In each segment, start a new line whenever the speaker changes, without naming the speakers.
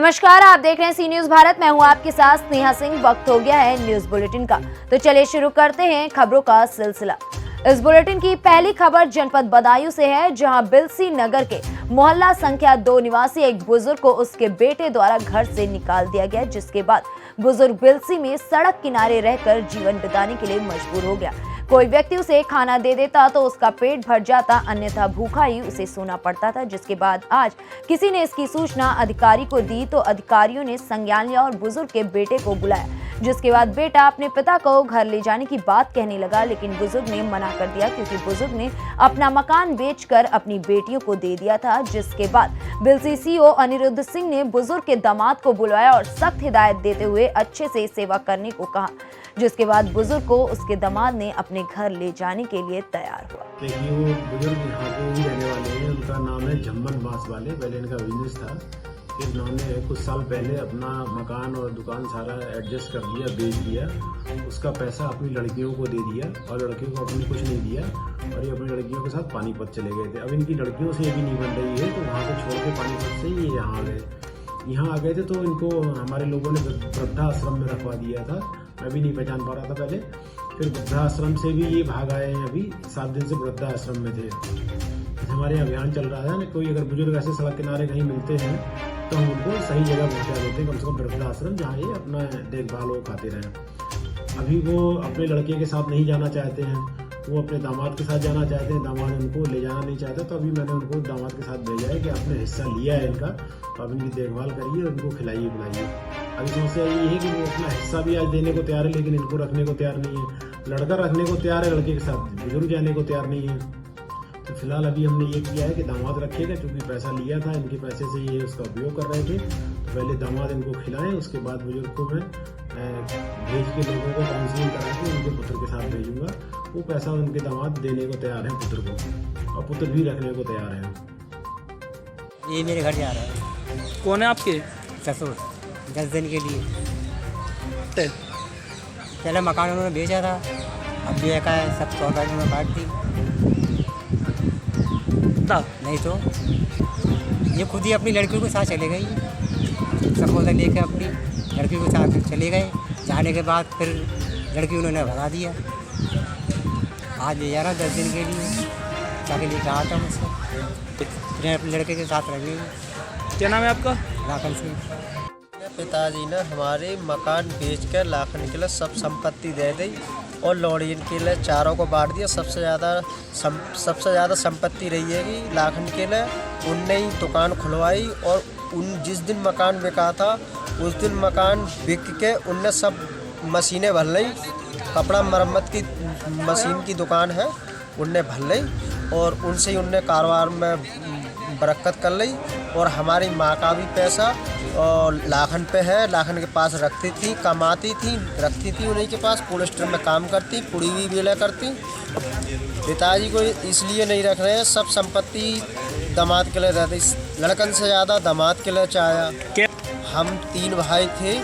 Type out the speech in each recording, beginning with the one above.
नमस्कार, आप देख रहे हैं सी न्यूज भारत। मैं हूं आपके साथ स्नेहा सिंह। वक्त हो गया है न्यूज बुलेटिन का, तो चलिए शुरू करते हैं खबरों का सिलसिला। इस बुलेटिन की पहली खबर जनपद बदायूं से है, जहां बिलसी नगर के मोहल्ला संख्या 2 निवासी एक बुजुर्ग को उसके बेटे द्वारा घर से निकाल दिया गया, जिसके बाद बुजुर्ग बिलसी में सड़क किनारे रहकर जीवन बिताने के लिए मजबूर हो गया। कोई व्यक्ति उसे खाना दे देता तो उसका पेट भर जाता, अन्यथा भूखा ही उसे सोना पड़ता था। जिसके बाद आज किसी ने इसकी सूचना अधिकारी को दी तो अधिकारियों ने संज्ञान लिया और बुजुर्ग के बेटे को बुलाया, जिसके बाद बेटा अपने पिता को घर ले जाने की बात कहने लगा, लेकिन बुजुर्ग ने मना कर दिया क्योंकि बुजुर्ग ने अपना मकान बेचकर अपनी बेटियों को दे दिया था। जिसके बाद बिलसी सीओ अनिरुद्ध सिंह ने बुजुर्ग के दामाद को बुलाया और सख्त हिदायत देते हुए अच्छे से सेवा करने को कहा, जिसके बाद बुजुर्ग को उसके दामाद ने अपने घर ले जाने के लिए तैयार हुआ।
देखिए, वो बुजुर्ग यहाँ पे ही रहने वाले हैं। उनका नाम है झम्मन बांस वाले। पहले इनका बिजनेस था, फिर इन्होंने कुछ साल पहले अपना मकान और दुकान सारा एडजस्ट कर दिया, बेच दिया। उसका पैसा अपनी लड़कियों को दे दिया और लड़कियों को अपनी कुछ नहीं दिया और ये अपनी लड़कियों के साथ पानीपत चले गए थे। अब इनकी लड़कियों से ये भी नहीं बन रही है, तो वहाँ से छोड़ के पानीपत से ही ये यहाँ आ गए। यहाँ आ गए थे तो इनको हमारे लोगों ने वृद्धाश्रम में रखवा दिया था। मैं भी नहीं पहचान पा रहा था पहले। फिर वृद्धाश्रम से भी ये भाग आए हैं। अभी 7 दिन से वृद्धाश्रम में थे। हमारे अभियान चल रहा है ना, कोई अगर बुजुर्ग ऐसे सड़क किनारे कहीं मिलते हैं तो हम उनको सही जगह पहुंचा देते हैं, कम से कम वृद्धाश्रम, जहाँ ये अपना देखभाल वो खाते रहें। अभी वो अपने लड़के के साथ नहीं जाना चाहते हैं, वो अपने दामाद के साथ जाना चाहते हैं। दामाद उनको ले जाना नहीं चाहता, तो अभी मैंने उनको दामाद के साथ भेजा है कि आपने हिस्सा लिया है इनका, तो आप इनकी देखभाल करिए और इनको खिलाइए पिलाइए। अभी समस्या ये है कि वो अपना हिस्सा भी आज देने को तैयार है, लेकिन इनको रखने को तैयार नहीं है। लड़का रखने को तैयार है लड़के के साथ, बुजुर्ग जाने को तैयार नहीं है। तो फिलहाल अभी हमने ये किया है कि दामाद रखेगा, क्योंकि पैसा लिया था, इनके पैसे से ये उसका उपयोग कर रहे थे। तो पहले दामाद इनको खिलाएं, उसके बाद बुजुर्ग को मैं भेज के लोगों को काउंसलिंग करा के उनके पुत्र के साथ भेजूंगा। वो पैसा उनके दामाद देने को तैयार है पुत्र को, और पुत्र भी रखने को तैयार है।
ये मेरे घर जा रहा है।
कौन है आपके?
ससुर 10 दिन के लिए।
ते-
पहले मकान उन्होंने बेचा था, अब भी एक है, सब 14 दिन में काट दी।
ता-
नहीं तो ये खुद ही अपनी लड़कियों के साथ चले गई, सब उधर लेके अपनी लड़कियों के साथ चले गए। जाने के बाद फिर लड़की उन्होंने भगा दिया। आज ले जा रहा 10 दिन के लिए, जाके लेके आता हूँ मुझसे, फिर अपने लड़के के साथ रहेंगे।
क्या नाम है आपका?
लाखन सिंह।
पिताजी ने हमारे मकान बेचकर लाखन के लिए सब संपत्ति दे दी और लौड़ियन के लिए चारों को बांट दिया। सबसे ज़्यादा संपत्ति रही है कि लाखन के लिए उनने ही दुकान खुलवाई, और उन जिस दिन मकान बिका था उस दिन मकान बिक के उनने सब मशीनें भर ली। कपड़ा मरम्मत की मशीन की दुकान है, उनने भर ली और उनसे ही उनने कारोबार में बरकत कर ली। और हमारी माँ का भी पैसा और लाखन पे है, लाखन के पास रखती थी, कमाती थी, रखती थी उन्हीं के पास, पोलिस्टर में काम करती, पुड़ी भी बेला करती। पिताजी को इसलिए नहीं रख रहे हैं, सब संपत्ति दामाद के लिए रहती, लड़कन से ज़्यादा दामाद के लिए चाहा। हम 3 भाई थे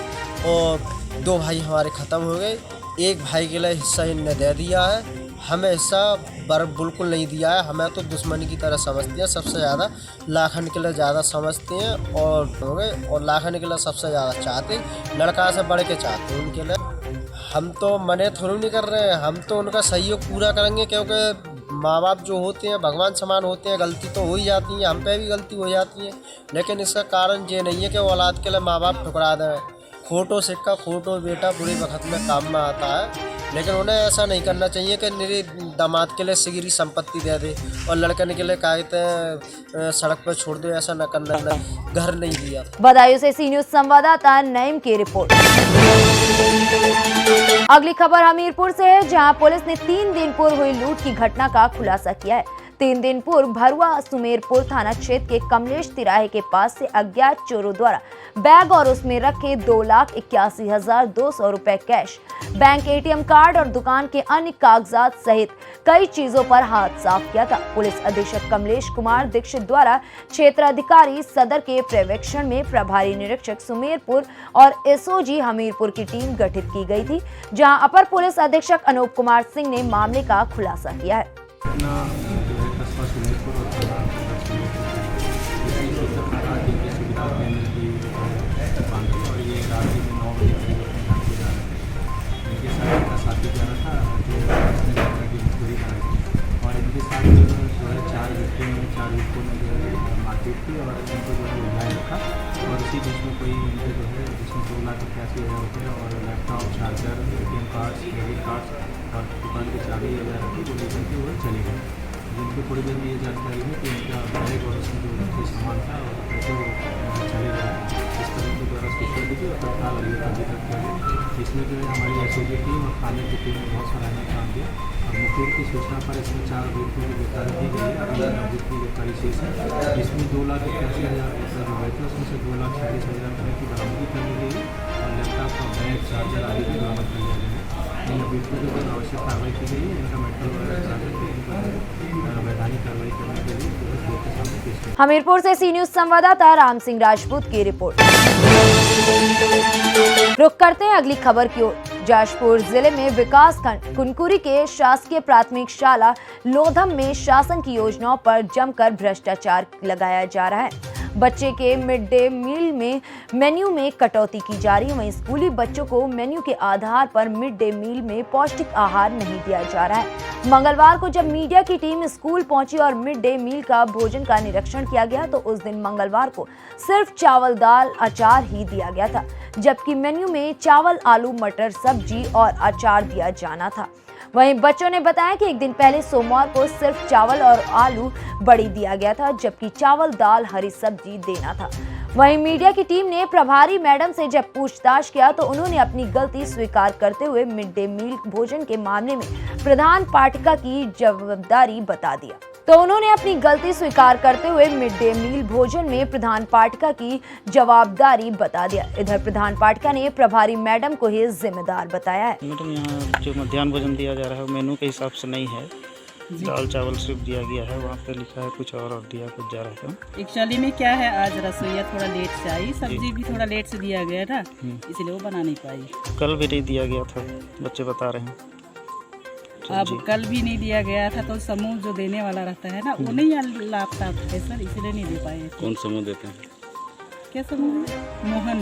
और 2 भाई हमारे ख़त्म हो गए। एक भाई के लिए हिस्सा इनने दे दिया है, हमें हिस्सा बिल्कुल नहीं दिया है। हमें तो दुश्मनी की तरह समझती हैं, सबसे ज़्यादा लाखन के लिए ज़्यादा समझते हैं और हो गए, और लाखन के लिए सबसे ज़्यादा चाहते, लड़का से बढ़ के चाहते उनके लिए। हम तो मने थोड़ी नहीं कर रहे हैं, हम तो उनका सहयोग पूरा करेंगे, क्योंकि माँ बाप जो होते हैं भगवान समान होते हैं। गलती तो हो ही जाती है, हम पे भी गलती हो जाती है, लेकिन इसका कारण ये नहीं है कि वो औलाद के लिए माँ बाप ठुकरा दें। खोटो सिक्का खोटो बेटा बुरे वक्त में काम में आता है, लेकिन उन्हें ऐसा नहीं करना चाहिए कि मेरे दामाद के लिए सिगरी संपत्ति दे दे और लड़कन के लिए कहते हैं सड़क पर छोड़ दो। ऐसा न करना, घर नहीं दिया।
बदायूं से सी न्यूज संवाददाता नईम की रिपोर्ट। अगली खबर हमीरपुर से है, जहां पुलिस ने 3 दिन पूर्व हुई लूट की घटना का खुलासा किया है। 3 दिन पूर्व भरुआ सुमेरपुर थाना क्षेत्र के कमलेश तिराहे के पास से अज्ञात चोरों द्वारा बैग और उसमें रखे 2,81,200 रुपए कैश, बैंक एटीएम कार्ड और दुकान के अन्य कागजात सहित कई चीजों पर हाथ साफ किया था। पुलिस अधीक्षक कमलेश कुमार दीक्षित द्वारा क्षेत्राधिकारी सदर के पर्यवेक्षण में प्रभारी निरीक्षक सुमेरपुर और एसओजी हमीरपुर की टीम गठित की गई थी, जहां अपर पुलिस अधीक्षक अनूप कुमार सिंह ने मामले का खुलासा किया है।
दुकान थी और ये रात में 9 बजे करीब अपने घर को जा रहे थे। इनके साथ इनका साथी जा रहा था जो उसने यात्रा की मजदूरी कराई थी और इनके साथ जो है 4 व्यक्तियों ने जो है मारपीट की और इनको जो है उठाए रखा और उसी बीच में कोई इनके जो है जिसमें 2,81,000 रुपये और laptop, charger, ATM cards, credit cards और दुकान की चाबी वगैरह रखी जो लेकर के वो चले गए। जिनकी थोड़ी देर में ये जानकारी है कि इनका बैग और उसमें जो उनके सामान था और कैसे वो चले गए। इस तरह के द्वारा सूचना दी गई और तत्काल अगले पंजीकृत किया गया। इसमें जो है हमारी SOG टीम और थाने की टीम ने बहुत सराहनीय काम किया और मुखबिर की सूचना पर इसमें 4 व्यक्तियों की गिरफ्तारी की गई है। अभी नवजीत की गिरफ्तारी शेष है। इसमें 2,81,000 रुपये जो गए थे उसमें से 2,46,000 रुपये की बरामदगी कर ली गई है और लैपटॉप का बैग, चार्जर आदि भी बरामद कर लिया गया है। इन अभियुक्तों के ऊपर आवश्यक कार्रवाई की गई है। इनका मेडिकल वगैरह करा करके इनका वैधानिक कार्रवाई करने के लिए कोर्ट के सामने पेश किया।
हमीरपुर से सी न्यूज संवाददाता राम सिंह राजपूत की रिपोर्ट। रुक करते हैं अगली खबर की ओर। जाजपुर जिले में विकासखंड कुनकुरी के शासकीय प्राथमिक शाला लोधम में शासन की योजनाओं पर जमकर भ्रष्टाचार लगाया जा रहा है। बच्चे के मिड डे मील में मेन्यू में कटौती की जा रही है। वहीं स्कूली बच्चों को मेन्यू के आधार पर मिड डे मील में पौष्टिक आहार नहीं दिया जा रहा है। मंगलवार को जब मीडिया की टीम स्कूल पहुंची और मिड डे मील का भोजन का निरीक्षण किया गया तो उस दिन मंगलवार को सिर्फ चावल, दाल, अचार ही दिया गया था, जबकि मेन्यू में चावल, आलू, मटर, सब्जी और अचार दिया जाना था। वहीं बच्चों ने बताया कि एक दिन पहले सोमवार को सिर्फ चावल और आलू बड़ी दिया गया था, जबकि चावल, दाल, हरी सब्जी देना था। वहीं मीडिया की टीम ने प्रभारी मैडम से जब पूछताछ किया तो उन्होंने अपनी गलती स्वीकार करते हुए मिड डे मील भोजन के मामले में प्रधान पाठिका की जवाबदारी बता दिया। इधर प्रधान पाठिका ने प्रभारी मैडम को ही जिम्मेदार बताया है।
मैडम, यहाँ जो मध्याह्न भोजन दिया जा रहा है वो मेनू के हिसाब से नहीं है। दाल चावल सिर्फ दिया गया है, वहाँ पे लिखा है कुछ और दिया कुछ जा रहा है।
एक्चुअली में क्या है, आज रसोईया थोड़ा लेट से आई, सब्जी भी थोड़ा लेट से दिया गया था, इसलिए वो बना नहीं पाई।
कल भी नहीं दिया गया था, बच्चे बता रहे हैं।
अब कल भी नहीं दिया गया था तो समूह जो देने वाला रहता है ना वो नहीं लापता है सर, इसलिए नहीं दे पाए।
कौन समूह देते हैं?
क्या समूह है? मोहन।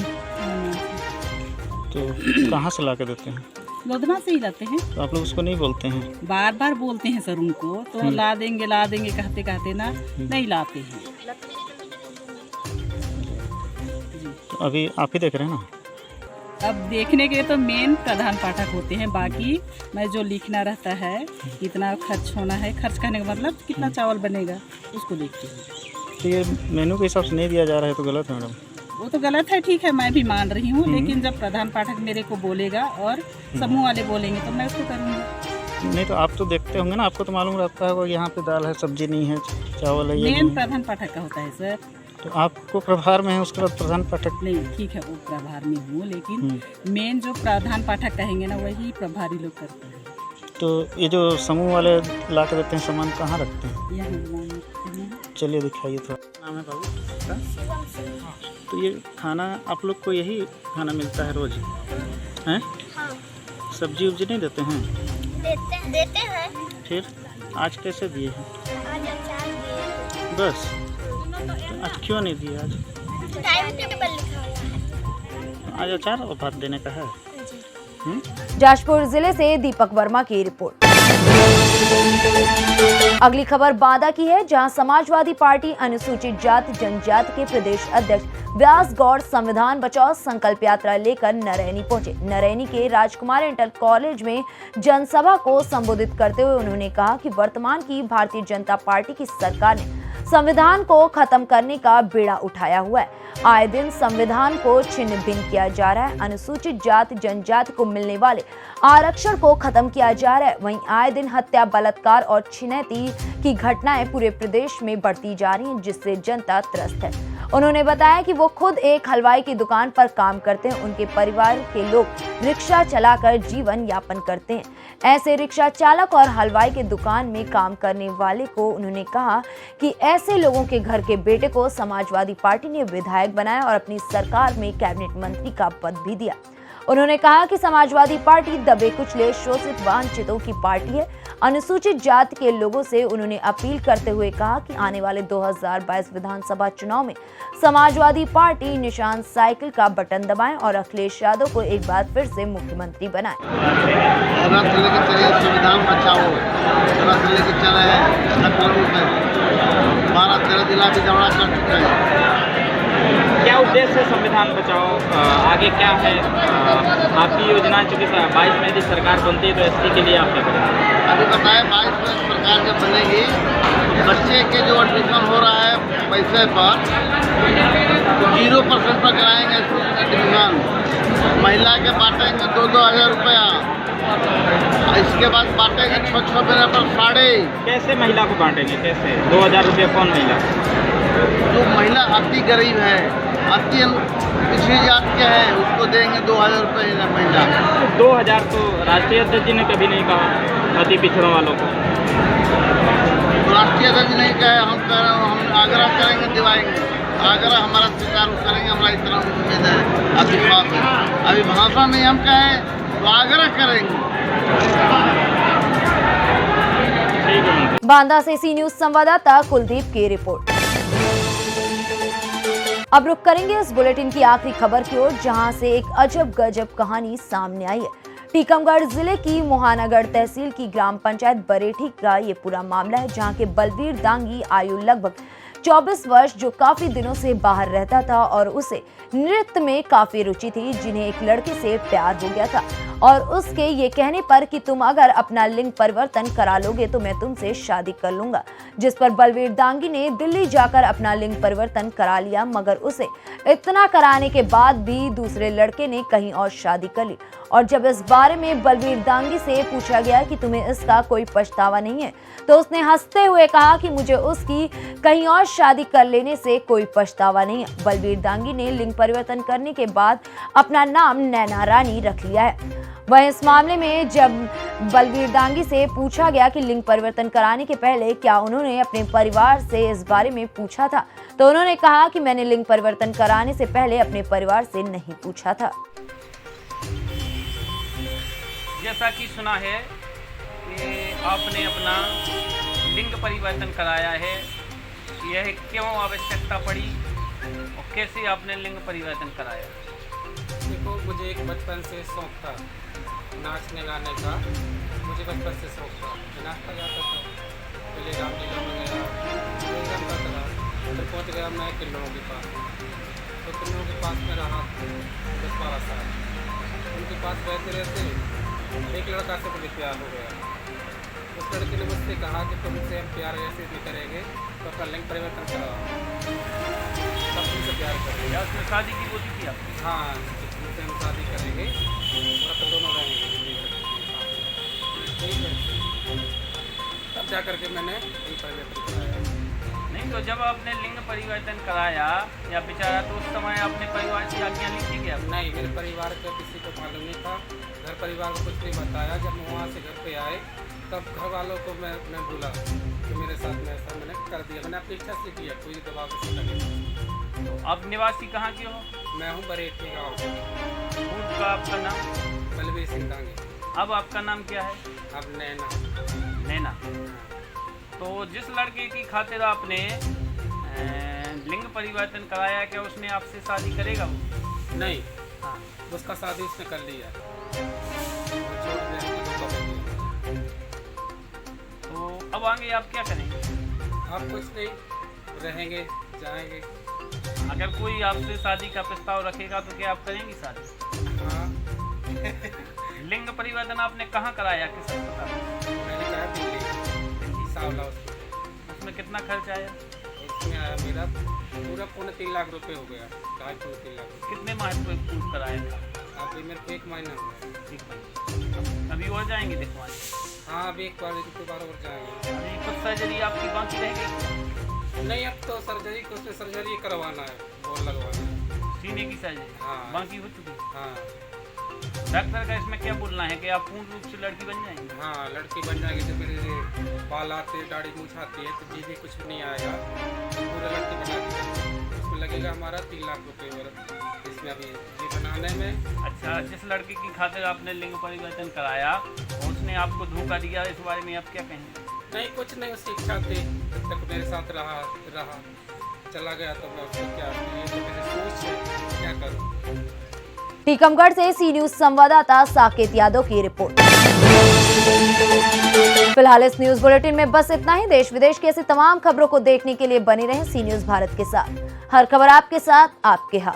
तो कहाँ से ला के देते हैं?
लोधना से ही लाते हैं।
तो आप लोग उसको नहीं बोलते हैं?
बार बार बोलते हैं सर उनको, तो ला देंगे कहते कहते ना नहीं लाते हैं।
तो अभी आप ही देख रहे हैं ना?
अब देखने के तो मेन प्रधान पाठक होते हैं, बाकी मैं जो लिखना रहता है कितना खर्च होना है, खर्च करने का मतलब कितना चावल बनेगा उसको देखती हूँ।
तो ये मेनू के हिसाब से नहीं दिया जा रहा है तो गलत है मैडम?
वो तो गलत है, ठीक है, मैं भी मान रही हूँ, लेकिन जब प्रधान पाठक मेरे को बोलेगा और समूह वाले बोलेंगे तो मैं उसको करूँगी।
नहीं तो आप तो देखते होंगे ना, आपको तो मालूम रहता है यहाँ पे दाल है, सब्जी नहीं है, चावल है।
मेन प्रधान पाठक का होता है सर।
तो आपको प्रभार में है, उसके बाद प्रधान पाठक?
नहीं, ठीक है, वो प्रभार में हूँ, लेकिन मेन जो प्रधान पाठक कहेंगे ना वही प्रभारी लोग करते हैं।
तो ये जो समूह वाले ला के देते हैं सामान कहाँ रखते हैं?
यहाँ
चलिए दिखाइए थोड़ा। नाम है बाबू? तो ये खाना आप लोग को यही खाना मिलता है रोज हैं?
हाँ।
सब्जी उब्जी नहीं देते हैं?
देते हैं।
फिर आज कैसे दिए हैं?
आज अचार दिए।
बस? तो आज क्यों नहीं दिए? आज
टाइम टेबल लिखा हुआ है।
आज अचार और भात देने का है।
जाजपुर जिले से दीपक वर्मा की रिपोर्ट। अगली खबर बांदा की है, जहां समाजवादी पार्टी अनुसूचित जाति जनजाति के प्रदेश अध्यक्ष व्यास गौड़ संविधान बचाओ संकल्प यात्रा लेकर नरैनी पहुंचे। नरैनी के राजकुमार इंटर कॉलेज में जनसभा को संबोधित करते हुए उन्होंने कहा कि वर्तमान की भारतीय जनता पार्टी की सरकार ने संविधान को खत्म करने का बीड़ा उठाया हुआ है। आए दिन संविधान को छिन्न भिन्न किया जा रहा है। अनुसूचित जाति जनजाति को मिलने वाले आरक्षण को खत्म किया जा रहा है। वहीं आए दिन हत्या, बलात्कार और छिनैती की घटनाएं पूरे प्रदेश में बढ़ती जा रही हैं, जिससे जनता त्रस्त है। उन्होंने बताया कि वो खुद एक हलवाई की दुकान पर काम करते हैं। उनके परिवार के लोग रिक्शा चलाकर जीवन यापन करते हैं। ऐसे रिक्शा चालक और हलवाई के दुकान में काम करने वाले को उन्होंने कहा कि ऐसे लोगों के घर के बेटे को समाजवादी पार्टी ने विधायक बनाया और अपनी सरकार में कैबिनेट मंत्री का पद भी दिया। उन्होंने कहा कि समाजवादी पार्टी दबे कुचले शोषित वंचितों की पार्टी है। अनुसूचित जाति के लोगों से उन्होंने अपील करते हुए कहा कि आने वाले 2022 विधानसभा चुनाव में समाजवादी पार्टी निशान साइकिल का बटन दबाएं और अखिलेश यादव को एक बार फिर से मुख्यमंत्री बनाएं।
रथ लेके चले, संविधान बचाओ, रथ लेके चले लखनऊ में 12-13 जिला भी दौरा कर चुके हैं।
क्या उद्देश्य है संविधान बचाओ? आगे क्या है आपकी योजना? चूँकि 22 में यदि सरकार बनती है तो एसटी के लिए आप क्या करेंगे?
अभी बताए 22 में सरकार जब बनेगी, बच्चे के जो एडमिशन हो रहा है पैसे पर 0% पर कराएंगे एडमिशन। महिला के बांटेंगे 2-2 हज़ार रुपया, इसके बाद बांटेंगे 6 महीने पर साढ़े।
कैसे महिला को बांटेंगे? कैसे 2,000 रुपये? कौन महिला?
जो महिला अति गरीब है, अति पिछड़ी जात के है, उसको देंगे 2,000 रुपये महीना।
2,000 तो राष्ट्रीय अध्यक्ष जी ने कभी नहीं कहा अति पिछड़ों वालों को।
राष्ट्रीय अध्यक्ष नहीं कहे, हम आग्रह करेंगे, दिवाएंगे। आग्रह हमारा स्वीकार करेंगे, हमारा इतना उम्मीद है, अब विश्वास है। अभी भाषण में हम कहें तो आग्रह करेंगे।
बांदा से सी न्यूज संवाददाता कुलदीप की रिपोर्ट। अब रुक करेंगे इस बुलेटिन की आखिरी खबर की ओर, जहां से एक अजब गजब कहानी सामने आई है। टीकमगढ़ जिले की मोहानगढ़ तहसील की ग्राम पंचायत बरेठी का ये पूरा मामला है, जहां के बलवीर दांगी आयु लगभग 24 वर्ष, जो काफी दिनों से बाहर रहता था और उसे नृत्य में काफी रुचि थी, जिन्हें एक लड़के से प्यार हो गया था और उसके ये कहने पर कि तुम अगर अपना लिंग परिवर्तन करा लोगे तो मैं तुमसे शादी कर लूंगा, जिस पर बलवीर दांगी ने दिल्ली जाकर अपना लिंग परिवर्तन करा लिया। मगर उसे इतना कराने के बाद भी दूसरे लड़के ने कहीं और शादी कर ली और जब इस बारे में बलवीर दांगी से पूछा गया कि तुम्हें इसका कोई पछतावा नहीं है, तो उसने हंसते हुए कहा कि मुझे उसकी कहीं और शादी कर लेने से कोई पछतावा नहीं है। बलवीर दांगी ने लिंग परिवर्तन करने के बाद अपना नाम नैना रानी रख लिया है। वहीं इस मामले में जब बलवीर दांगी से पूछा गया कि लिंग परिवर्तन कराने के पहले क्या उन्होंने अपने परिवार से इस बारे में पूछा था, तो उन्होंने कहा कि मैंने लिंग परिवर्तन कराने से पहले अपने परिवार से नहीं पूछा था।
जैसा कि सुना है कि आपने अपना लिंग परिवर्तन कराया है, यह क्यों आवश्यकता पड़ी और कैसे आपने लिंग परिवर्तन कराया?
देखो, मुझे एक बचपन से शौक़ था नाचने गाने का। मुझे बचपन से शौक़ था, मैं नाचता गाता था। पहले रामलीला में गया, प्रोग्राम करता था, फिर पहुँच गया मैं किन्नरों के पास। तो किन्नरों के पास में रहा 10-12 साल। उनके पास रहते रहते एक लड़का से मुझे प्यार हो गया। उस लड़के ने मुझसे कहा कि तुमसे हम प्यार ऐसे नहीं करेंगे तो अपना लिंग परिवर्तन कराओ, तब तुमसे प्यार करेंगे।
उसमें शादी की कोशिश की आपने?
हाँ, तुमसे हम शादी करेंगे और अपन दोनों रहेंगे। ठीक है, तब जा करके मैंने लिंग परिवर्तन कराया।
नहीं तो जब आपने लिंग परिवर्तन कराया या बेचारा, तो उस समय आपने परिवार से आज्ञा ली थी क्या?
नहीं, मेरे परिवार का किसी को मालूम नहीं था, घर परिवार को कुछ नहीं बताया। जब वहाँ से घर पे आए तब घर वालों को मैं बोला कि मेरे साथ में ऐसा मैंने कर दिया। मैंने अपनी इच्छा से किया, कोई दबाव किसी का नहीं।
तो आप निवासी कहाँ के हो?
मैं हूँ बरेठी गाँव।
खुद का आपका नाम?
बलवीर सिंह दांगी।
अब आपका नाम क्या है?
अब नैना।
नैना। तो जिस लड़के की खातिर आपने लिंग परिवर्तन कराया, क्या उसने आपसे शादी करेगा वो?
नहीं, हाँ, उसका शादी उसने कर लिया। छोड़ दिया।
तो अब आगे आप क्या करेंगे?
आप कुछ नहीं, रहेंगे, जाएंगे।
अगर कोई आपसे शादी का प्रस्ताव रखेगा तो क्या आप करेंगी शादी?
हाँ।
लिंग परिवर्तन आपने कहाँ कराया, किस अस्पताल में?
मैंने कहा दिल्ली सावला हॉस्पिटल।
उसमें कितना खर्च आया?
उसमें आया मेरा पूरा 3.25 लाख रुपए हो गया। 2.5-3 लाख।
कितने माह पूछ कराया था?
अभी मेरे को 1 महीना हुआ।
अभी और जाएंगे दिखवाने?
हाँ, अभी एक बार और जाएंगे।
अभी कुछ सर्जरी आपकी बाकी रह गई?
नहीं, अब तो सर्जरी को उसमें सर्जरी करवाना है, बोल लगवाना है।
सीने की सर्जरी?
हाँ,
बाकी हो चुकी?
हाँ।
डॉक्टर का इसमें क्या बोलना है कि आप पूर्ण रूप से लड़की बन जाएंगे?
हाँ, लड़की बन जाएंगे। जब मेरे बाल आते हैं, दाढ़ी मूछ आती है, तो जी भी कुछ नहीं आएगा, पूरा लड़की बना के उसमें लगेगा हमारा 3 लाख रुपये वर्ष। इसमें अभी ये बनाने में।
अच्छा, जिस लड़की की खातिर आपने लिंग परिवर्तन कराया उसने आपको धोखा दिया, इस बारे में आप क्या कहेंगे?
नहीं, कुछ नहीं, उसकी इच्छा थी, जब तक मेरे साथ रहा चला गया तो मैं उसको क्या, ये तो मेरी सोच है, क्या करूँ।
टीकमगढ़ से सी न्यूज संवाददाता साकेत यादव की रिपोर्ट। फिलहाल इस न्यूज बुलेटिन में बस इतना ही। देश विदेश की ऐसी तमाम खबरों को देखने के लिए बने रहें सी न्यूज भारत के साथ। हर खबर आपके साथ, आपके हाथ।